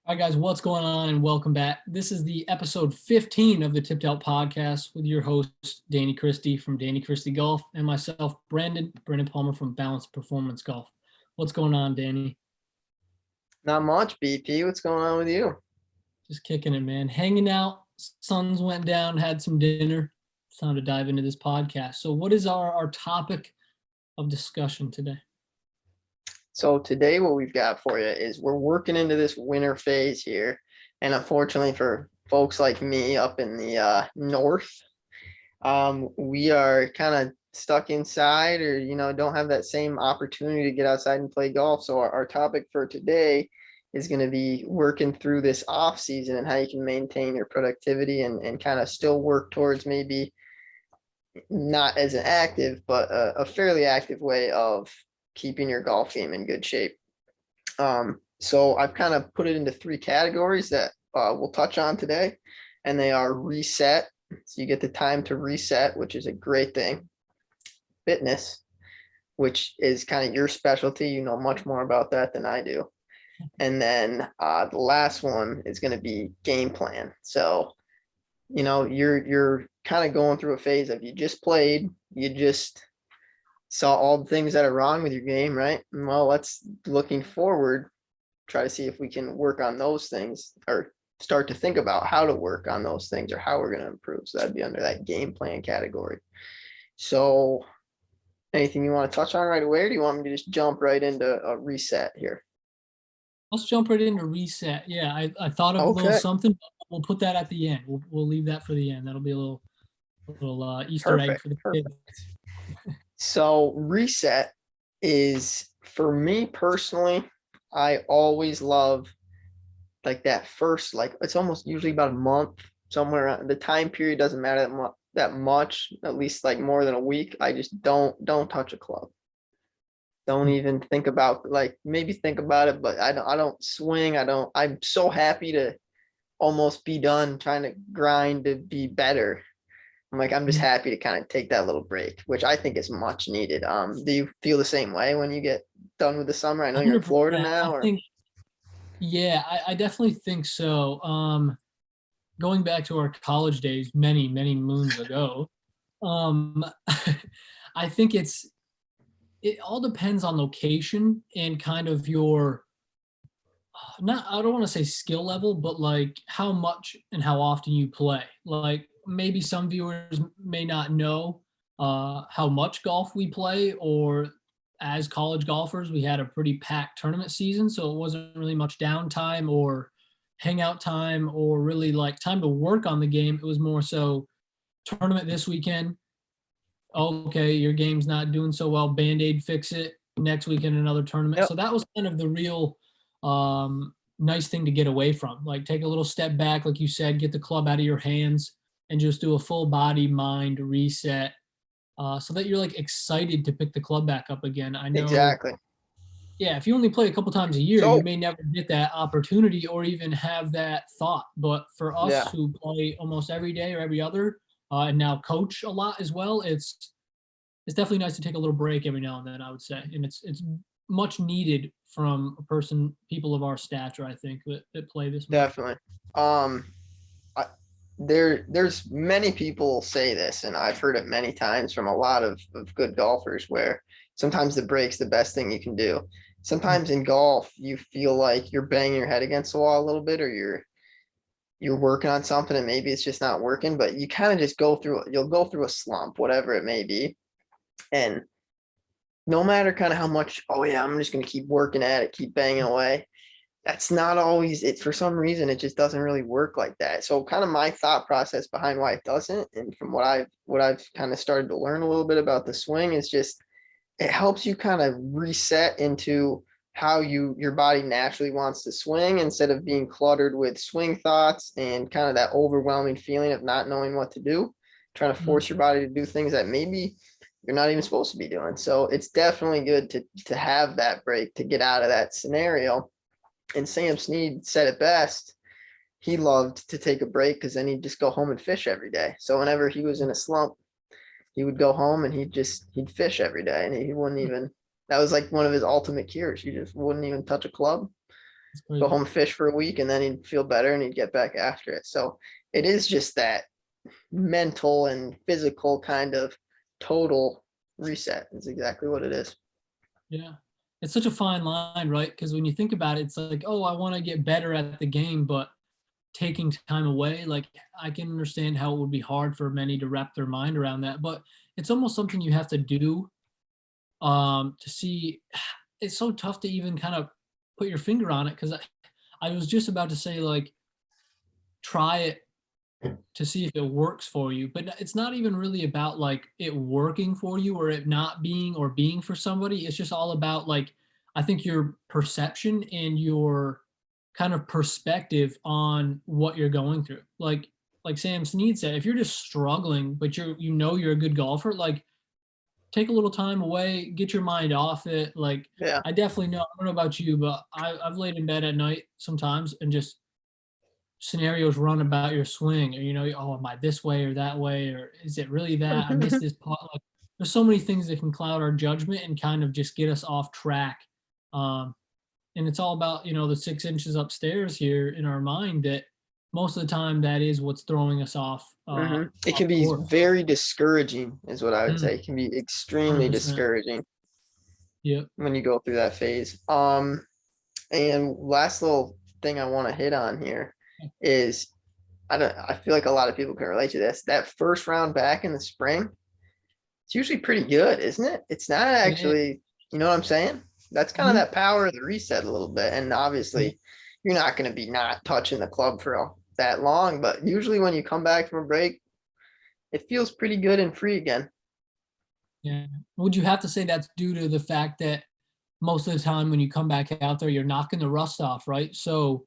All right, guys, what's going on? And welcome back. This is the episode 15 of the Tipped Out podcast with your host, Danny Christie from Dannychristygolf, and myself, Brandon Palmer from Balanced Performance Golf. What's going on, Danny? Not much, BP. What's going on with you? Just kicking it, man. Hanging out. Suns went down, had some dinner. It's time to dive into this podcast. So what is our topic of discussion today? So today what we've got for you is we're working into this winter phase here. And unfortunately for folks like me up in the north, we are kind of stuck inside or, don't have that same opportunity to get outside and play golf. So our topic for today is going to be working through this off season and how you can maintain your productivity and kind of still work towards maybe not as an active, but a fairly active way of keeping your golf game in good shape. So I've kind of put it into three categories that we'll touch on today, and they are reset. So you get the time to reset, which is a great thing. Fitness, which is kind of your specialty. You know much more about that than I do. And then the last one is going to be game plan. So, you're kind of going through a phase of you just played, you just saw all the things that are wrong with your game, right? Well, let's looking forward, try to see if we can work on those things or start to think about how to work on those things or how we're going to improve. So that'd be under that game plan category. So anything you want to touch on right away, or do you want me to just jump right into a reset here? Let's jump right into reset. Yeah, I thought of a little something, but we'll put that at the end. We'll leave that for the end. That'll be a little Easter egg for the kids. So reset is, for me personally, I always love like that first, like it's almost usually about a month, somewhere. The time period doesn't matter that much, at least like more than a week. I just don't touch a club. Don't even think about, like, maybe think about it, but I don't swing. I'm so happy to almost be done trying to grind to be better. I'm just happy to kind of take that little break, which I think is much needed. Do you feel the same way when you get done with the summer? I know you're in Florida now. I definitely think so. Going back to our college days, many moons ago, I think it all depends on location and kind of your, I don't want to say skill level, but like how much and how often you play. Like maybe some viewers may not know how much golf we play, or as college golfers, we had a pretty packed tournament season. So it wasn't really much downtime or hangout time or really like time to work on the game. It was more so tournament this weekend. Okay, your game's not doing so well. Band-Aid, fix it. Next weekend, another tournament. Yep. So that was kind of the real nice thing to get away from. Like take a little step back, like you said, get the club out of your hands and just do a full body mind reset so that you're like excited to pick the club back up again. I know. Exactly. Yeah, if you only play a couple times a year, you may never get that opportunity or even have that thought. But for us who play almost every day or every other, and now coach a lot as well, it's definitely nice to take a little break every now and then, I would say. And it's much needed from people of our stature, I think, that play this much. Definitely. There's many people say this, and I've heard it many times from a lot of good golfers, where sometimes the break's the best thing you can do. Sometimes in golf, you feel like you're banging your head against the wall a little bit, or you're working on something and maybe it's just not working, but you kind of just you'll go through a slump, whatever it may be. And no matter kind of how much, I'm just going to keep working at it, keep banging away. That's not always it. For some reason, it just doesn't really work like that. So kind of my thought process behind why it doesn't, and from what I've kind of started to learn a little bit about the swing, is just it helps you kind of reset into how your body naturally wants to swing, instead of being cluttered with swing thoughts and kind of that overwhelming feeling of not knowing what to do, trying to force your body to do things that maybe you're not even supposed to be doing. So it's definitely good to have that break, to get out of that scenario. And Sam Snead said it best. He loved to take a break because then he'd just go home and fish every day. So whenever he was in a slump, he would go home and he'd fish every day, and he wouldn't even, that was like one of his ultimate cures. He just wouldn't even touch a club. It's go crazy. home, fish for a week, and then he'd feel better and he'd get back after it. So it is just that mental and physical kind of total reset is exactly what it is. Yeah. It's such a fine line, right? Because when you think about it, it's like, oh, I want to get better at the game, but taking time away, like I can understand how it would be hard for many to wrap their mind around that. But it's almost something you have to do to see. It's so tough to even kind of put your finger on it because I was just about to say like try it to see if it works for you, but it's not even really about like it working for you or it not being or being for somebody. It's just all about like I think your perception and your kind of perspective on what you're going through. Like Sam Snead said, if you're just struggling but you're a good golfer, like take a little time away, get your mind off it. Like Yeah. I definitely know, I don't know about you, but I've laid in bed at night sometimes and just scenarios run about your swing, or oh, am I this way or that way, or is it really that I missed this part? Like, there's so many things that can cloud our judgment and kind of just get us off track. Um, and it's all about the 6 inches upstairs here in our mind that most of the time that is what's throwing us off. It Off can be course. very discouraging, is what I would Mm, say. It can be extremely 100%. discouraging Yep. when you go through that phase. And last little thing I want to hit on here is I feel like a lot of people can relate to this. That first round back in the spring, it's usually pretty good, isn't it? It's not Yeah. actually, you know what I'm saying? That's kind of Mhm. that power of the reset a little bit. And Yeah. obviously, you're not going to be not touching the club for that long, but usually when you come back from a break, it feels pretty good and free again. Yeah. Would you have to say that's due to the fact that most of the time when you come back out there, you're knocking the rust off, right? So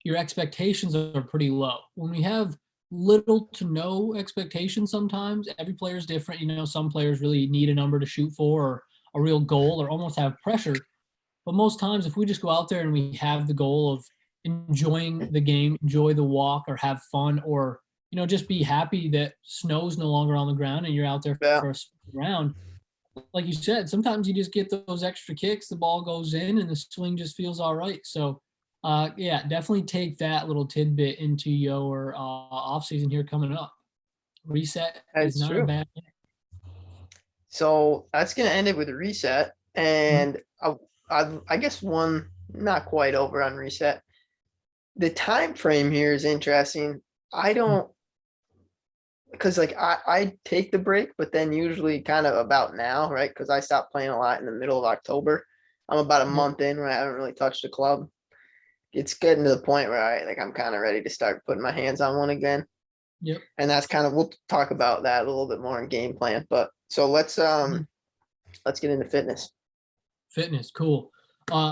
your expectations are pretty low. When we have little to no expectations, sometimes every player is different. Some players really need a number to shoot for or a real goal or almost have pressure. But most times, if we just go out there and we have the goal of enjoying the game, enjoy the walk, or have fun, or just be happy that snow's no longer on the ground and you're out there Yeah, for a round. Like you said, sometimes you just get those extra kicks, the ball goes in, and the swing just feels all right. So, yeah, definitely take that little tidbit into your off season here coming up. Reset is that's not a true. bad thing. So that's going to end it with a reset. Mhm. And I guess one not quite over on reset. The time frame here is interesting. I don't, because like I take the break, but then usually kind of about now, right? Because I stopped playing a lot in the middle of October. I'm about a Yep. month in when I haven't really touched the club. It's getting to the point where I'm kind of ready to start putting my hands on one again. Yep. And that's kind of, we'll talk about that a little bit more in game plan. But so Mhm. let's get into fitness. Fitness, cool.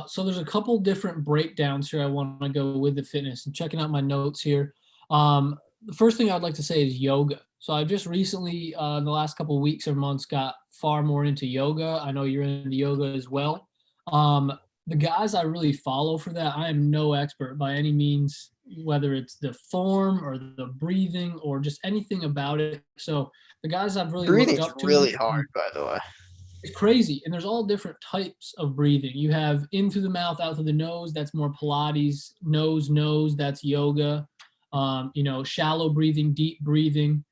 So there's a couple different breakdowns here I want to go with the fitness. I'm checking out my notes here. The first thing I'd like to say is yoga. So I just recently, in the last couple of weeks or months, got far more into yoga. I know you're into yoga as well. Um, the guys I really follow for that, I am no expert by any means, whether it's the form or the breathing or just anything about it. So the guys I've really looked Breathing's up to, really hard, by the way. it's crazy. And there's all different types of breathing. You have in through the mouth, out through the nose. That's more Pilates. Nose, that's yoga. Shallow breathing, deep breathing.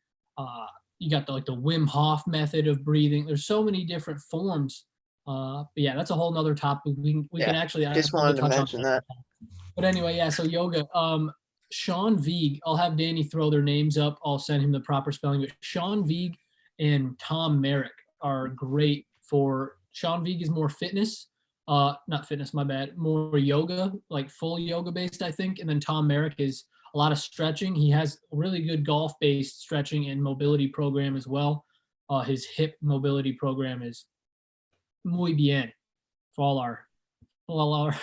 You got the Wim Hof method of breathing. There's so many different forms. But yeah, that's a whole nother topic. We can Yeah, actually, I'd just love to wanted to touch on mention that. that. But anyway, yeah. So yoga. Sean Vigue. I'll have Danny throw their names up. I'll send him the proper spelling. But Sean Vigue and Tom Merrick are great for. Sean Vigue is more fitness, not fitness, my bad, more yoga, like full yoga based, I think. And then Tom Merrick is a lot of stretching. He has a really good golf based stretching and mobility program as well. His hip mobility program is muy bien for all our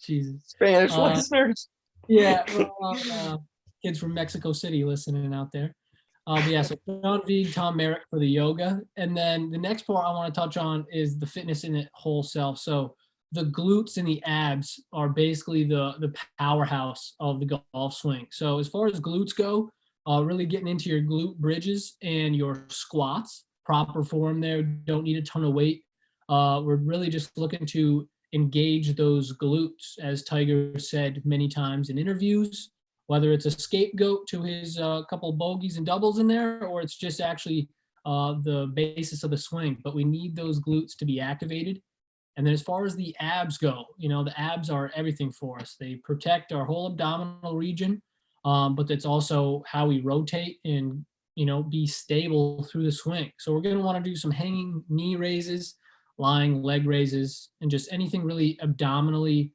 Jesus. Spanish Uh, listeners. yeah, well, kids from Mexico City listening out there. But yeah, so Sean Vigue, Tom Merrick for the yoga. And then the next part I want to touch on is the fitness in it whole self. So the glutes and the abs are basically the powerhouse of the golf swing. So as far as glutes go, really getting into your glute bridges and your squats, proper form there. Don't need a ton of weight. We're really just looking to engage those glutes, as Tiger said many times in interviews, whether it's a scapegoat to his couple bogeys and doubles in there, or it's just actually the basis of the swing. But we need those glutes to be activated. And then as far as the abs go, the abs are everything for us. They protect our whole abdominal region, but that's also how we rotate and, be stable through the swing. So we're going to want to do some hanging knee raises, lying leg raises, and just anything really abdominally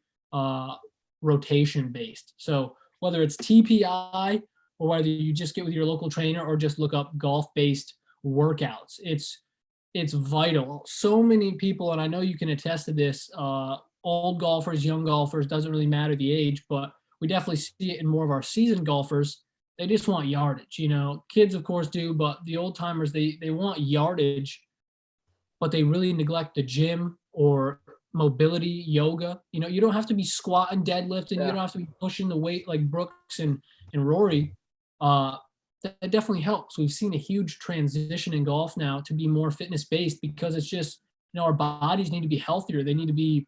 rotation based. So whether it's TPI or whether you just get with your local trainer or just look up golf based workouts, it's vital. So many people, and I know you can attest to this, old golfers, young golfers, doesn't really matter the age, but we definitely see it in more of our seasoned golfers. They just want yardage. Kids of course do, but the old timers, they want yardage, but they really neglect the gym or mobility yoga. You don't have to be squatting, deadlifting. Yeah. You don't have to be pushing the weight like Brooks and Rory. That definitely helps. We've seen a huge transition in golf now to be more fitness based, because it's just, our bodies need to be healthier. They need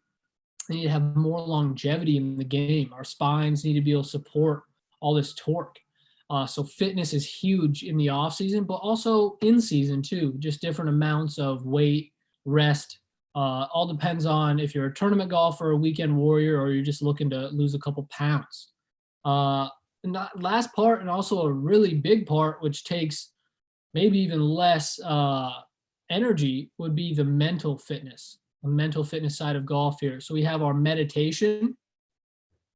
to have more longevity in the game. Our spines need to be able to support all this torque. So fitness is huge in the off season, but also in season too, just different amounts of weight, rest. All depends on if you're a tournament golfer, a weekend warrior, or you're just looking to lose a couple pounds. And that last part, and also a really big part, which takes maybe even less energy, would be the mental fitness side of golf here. So we have our meditation.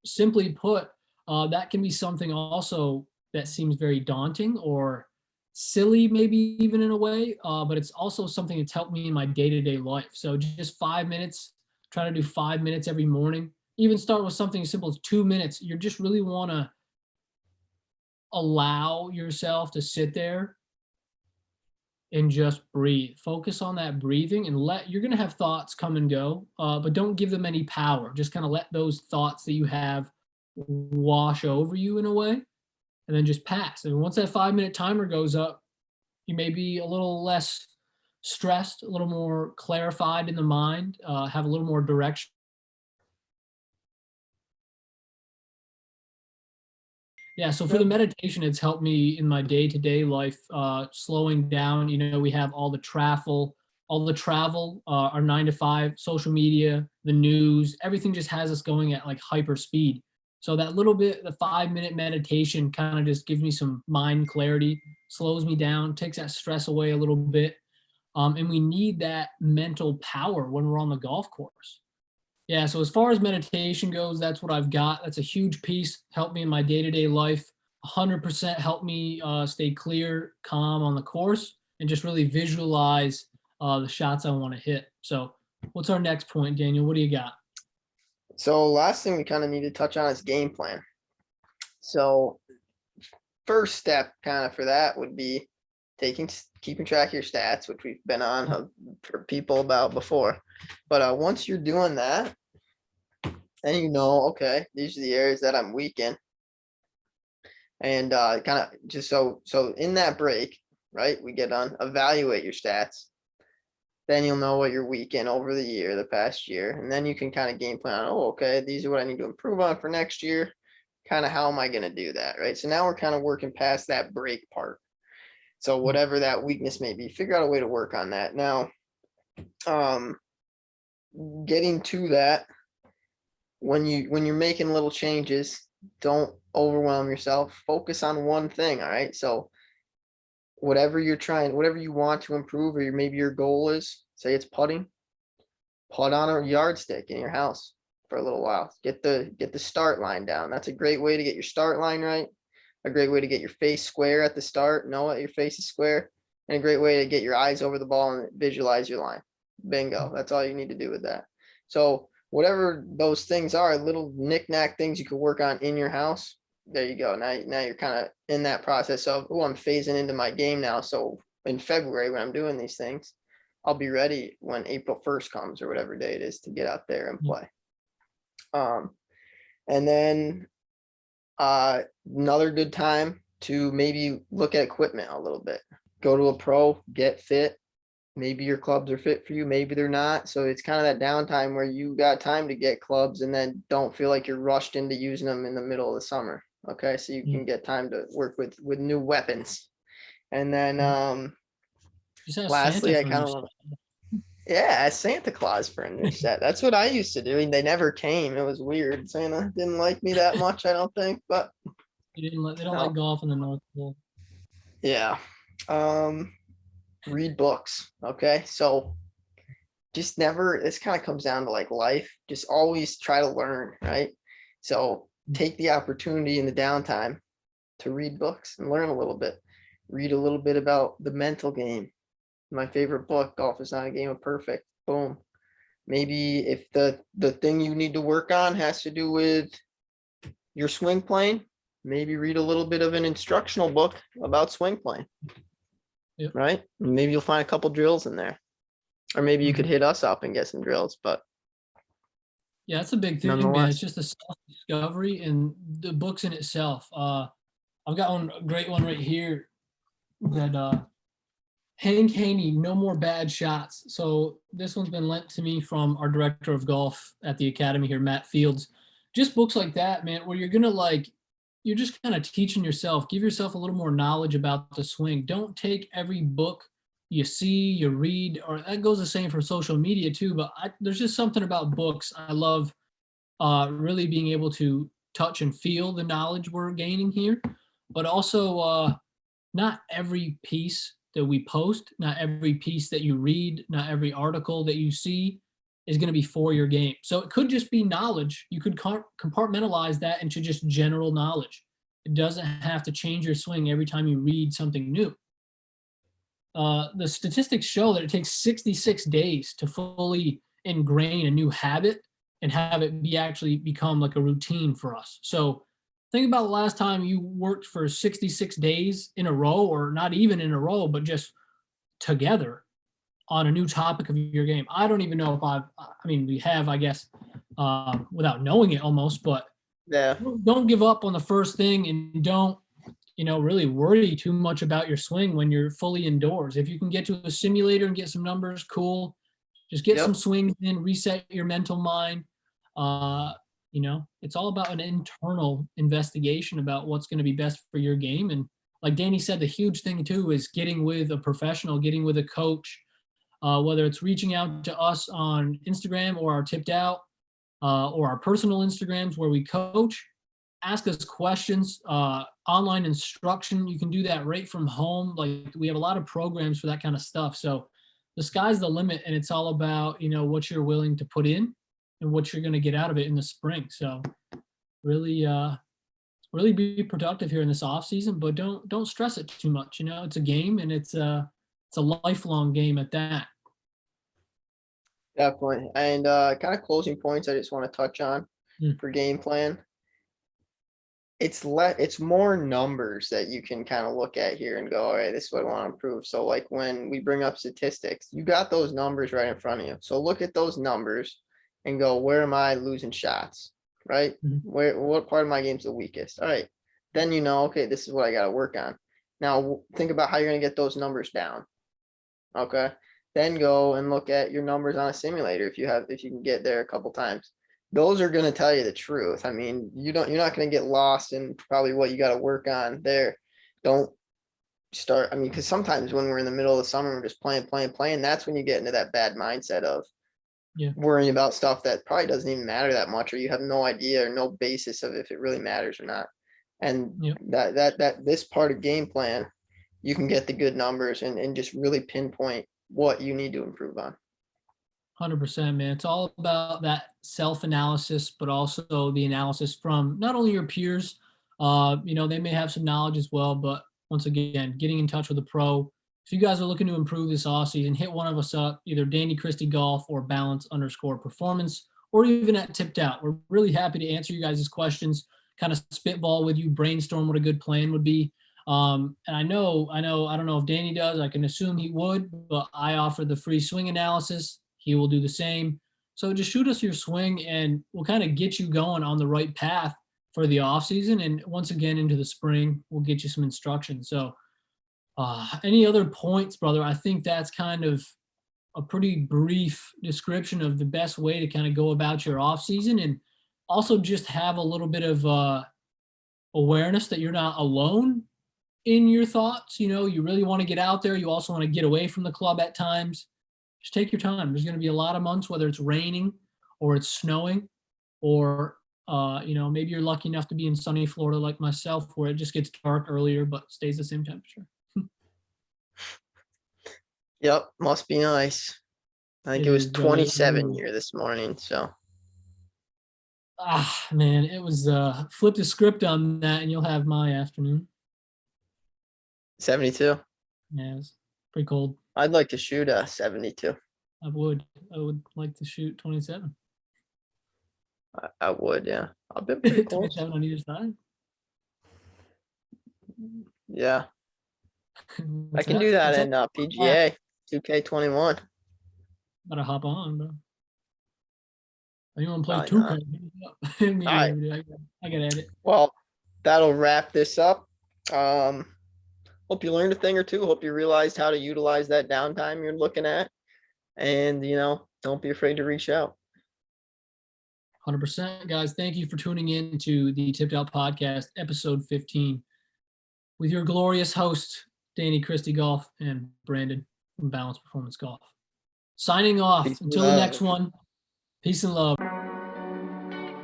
Simply put, that can be something also that seems very daunting or silly, maybe even in a way, but it's also something that's helped me in my day-to-day life. So just 5 minutes, try to do 5 minutes every morning. Even start with something as simple as 2 minutes. You just really want to allow yourself to sit there and just breathe. Focus on that breathing, and you're going to have thoughts come and go, but don't give them any power. Just kind of let those thoughts that you have wash over you in a way, and then just pass. And once that 5-minute timer goes up, you may be a little less stressed, a little more clarified in the mind, have a little more direction. Yeah, so for the meditation, it's helped me in my day-to-day life, slowing down. We have all the travel, our 9 to 5, social media, the news, everything just has us going at like hyper speed. So that little bit, the 5-minute meditation kind of just gives me some mind clarity, slows me down, takes that stress away a little bit. And we need that mental power when we're on the golf course. Yeah, so as far as meditation goes, that's what I've got. That's a huge piece, helped me in my day-to-day life. 100% helped me stay clear, calm on the course, and just really visualize the shots I want to hit. So what's our next point, Daniel? What do you got? So last thing we kind of need to touch on is game plan. So first step kind of for that would be keeping track of your stats, which we've been on for people about before. But once you're doing that, then okay, these are the areas that I'm weak in. And kind of just so in that break, right, we get on evaluate your stats. Then you'll know what you're weak in over the past year. And then you can kind of game plan, okay, these are what I need to improve on for next year. Kind of how am I going to do that, right? So now we're kind of working past that break part. So whatever that weakness may be, figure out a way to work on that. Now, getting to that, when you're making little changes, don't overwhelm yourself. Focus on one thing. All right. So whatever you want to improve, or maybe your goal is, say it's putting, putt on a yardstick in your house for a little while. Get the start line down. That's a great way to get your start line right. A great way to get your face square at the start, know that your face is square, and a great way to get your eyes over the ball and visualize your line. Bingo. That's all you need to do with that. So whatever those things are, little knick-knack things you could work on in your house, there you go. Now you're kind of in that process of, I'm phasing into my game now. So in February, when I'm doing these things, I'll be ready when April 1st comes, or whatever day it is, to get out there and play. And then another good time to maybe look at equipment a little bit. Go to a pro, get fit, maybe your clubs are fit for you, maybe they're not. So it's kind of that downtime where you got time to get clubs and then don't feel like you're rushed into using them in the middle of the summer. Okay, so you Yeah. can get time to work with new weapons. And then Just ask lastly, Santa I for a kind new of set. want to, yeah, ask Santa Claus for a new set. That's what I used to do. I mean, they never came. It was weird. Santa didn't like me that much, I don't think, but They don't no. like golf in the North Pole. Yeah. Um, read books. Okay. So just never, this kind of comes down to like life. Just always try to learn, right? So take the opportunity in the downtime to read books and learn a little bit. Read a little bit about the mental game. My favorite book, Golf is Not a Game of Perfect. Boom. Maybe if the thing you need to work on has to do with your swing playing, maybe read a little bit of an instructional book about swing playing. Yep. Right? Maybe you'll find a couple drills in there. Or maybe you could hit us up and get some drills, but yeah, that's a big thing, man. nonetheless. It's just the self-discovery and the books in itself. I've got a great one right here that Hank Haney, No More Bad Shots. So this one's been lent to me from our director of golf at the academy here, Matt Fields. Just books like that, man, where you're just kind of teaching yourself, give yourself a little more knowledge about the swing. Don't take every book you see, you read, or that goes the same for social media too. But there's just something about books. I love really being able to touch and feel the knowledge we're gaining here, but also not every piece that we post, not every piece that you read, not every article that you see is going to be for your game. So it could just be knowledge. You could compartmentalize that into just general knowledge. It doesn't have to change your swing every time you read something new. The statistics show that it takes 66 days to fully ingrain a new habit and have it actually become like a routine for us. So think about the last time you worked for 66 days in a row, or not even in a row, but just together on a new topic of your game. I don't even know if we have, I guess, without knowing it almost, but Yeah. don't give up on the first thing, and don't, really worry too much about your swing when you're fully indoors. If you can get to a simulator and get some numbers, cool. Just get some swings in, reset your mental mind. It's all about an internal investigation about what's going to be best for your game. And like Danny said, the huge thing too is getting with a professional, getting with a coach, whether it's reaching out to us on Instagram or our Tipped Out or our personal Instagrams where we coach. Ask us questions, online instruction. You can do that right from home. Like, we have a lot of programs for that kind of stuff. So the sky's the limit, and it's all about, what you're willing to put in and what you're going to get out of it in the spring. So really be productive here in this off season, but don't stress it too much. It's a game, and it's a lifelong game at that. Definitely. And kind of closing points I just want to touch on for game plan. It's more numbers that you can kind of look at here and go, all right, this is what I want to improve. So like when we bring up statistics, you got those numbers right in front of you. So look at those numbers and go, where am I losing shots? Right? What part of my game's the weakest? All right. Then okay, this is what I got to work on. Now think about how you're going to get those numbers down. Okay. Then go and look at your numbers on a simulator if you can get there a couple times. Those are going to tell you the truth. I mean, you're not going to get lost in probably what you got to work on there. Don't start. I mean, because sometimes when we're in the middle of the summer, we're just playing. That's when you get into that bad mindset of worrying about stuff that probably doesn't even matter that much, or you have no idea or no basis of if it really matters or not. And that this part of game plan, you can get the good numbers and just really pinpoint what you need to improve on. 100%, man. It's all about that self-analysis, but also the analysis from not only your peers, they may have some knowledge as well, but once again, getting in touch with a pro. If you guys are looking to improve this offseason, hit one of us up, either Dannychristygolf or balance_performance, or even at Tipped Out. We're really happy to answer you guys' questions, kind of spitball with you, brainstorm what a good plan would be. And I don't know if Danny does, I can assume he would, but I offer the free swing analysis. He will do the same. So just shoot us your swing, and we'll kind of get you going on the right path for the off season. And once again, into the spring, we'll get you some instruction. So any other points, brother? I think that's kind of a pretty brief description of the best way to kind of go about your off season, and also just have a little bit of awareness that you're not alone in your thoughts. You know, you really want to get out there. You also want to get away from the club at times. Just take your time. There's going to be a lot of months, whether it's raining or it's snowing, or you know, maybe you're lucky enough to be in sunny Florida like myself, where it just gets dark earlier but stays the same temperature. Yep, must be nice. I think it was 27 here this morning, so. Ah, man, it was flip the script on that and you'll have my afternoon. 72. Yeah, it's pretty cold. I'd like to shoot a 72. I would like to shoot 27. I would, yeah. I've been pretty close. 27 on either side. Yeah. I can do that in PGA 2K21. Better hop on, bro. You want to play Probably 2K? Alright. I got at it. Well, that'll wrap this up. Hope you learned a thing or two. Hope you realized how to utilize that downtime you're looking at. And, you know, don't be afraid to reach out. 100%, guys. Thank you for tuning in to the Tipped Out Podcast, episode 15, with your glorious host, Dannychristygolf and Brandon from Balance Performance Golf. Signing off. Until the next one. Peace and love.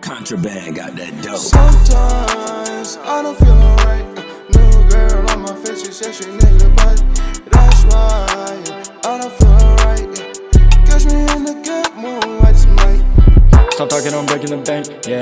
Contraband got that dope. Sometimes I don't feel alright. New girl on my face, she said she need a bite. That's why I don't feel alright. Catch me in the good mood, I just might. Stop talking, I'm breaking the bank, yeah.